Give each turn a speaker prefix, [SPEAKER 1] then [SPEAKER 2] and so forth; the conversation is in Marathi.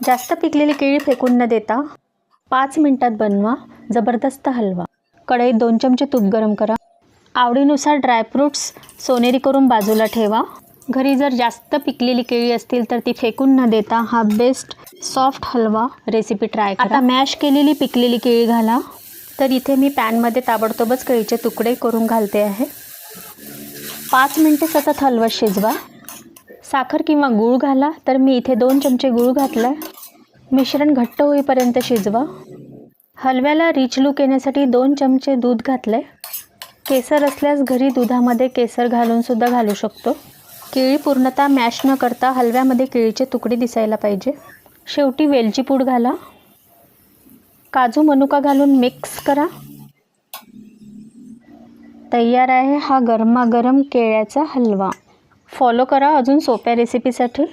[SPEAKER 1] जास्त पिकलेली केळी फेकून न देता 5 मिनिटात बनवा जबरदस्त हलवा। कढईत 2 चमचे तूप गरम करा। आवडीनुसार ड्रायफ्रूट्स सोनेरी करून बाजूला ठेवा। घरी जर जास्त पिकलेली केळी असतील तर ती फेकून न देता हा बेस्ट सॉफ्ट हलवा रेसिपी ट्राय करा। आता मॅश केलेली पिकलेली केळी घाला। तर इथे मी पॅनमध्ये ताबडतोबच केळीचे तुकडे करून घालते आहे। 5 मिनिटे सतत हलवत शिजवा। साखर किंवा गूळ घाला। तर मी इथे 2 चमचे गूळ घातला। मिश्रण घट्ट होईपर्यंत शिजवा। हलव्याला रिच लुक येण्यासाठी 2 चमचे दूध घातले। केसर असल्यास घरी दुधामध्ये केसर घालून सुद्धा घालू शकतो। केळी पूर्णतः मॅश न करता हलव्यामध्ये केळीचे तुकडे दिसायला पाहिजे। शेवटी वेलची पूड घाला। काजू मनुका घालून मिक्स करा। तयार आहे हा गरमागरम केळ्याचा हलवा। फॉलो करा अजून सोप्या रेसिपीसाठी।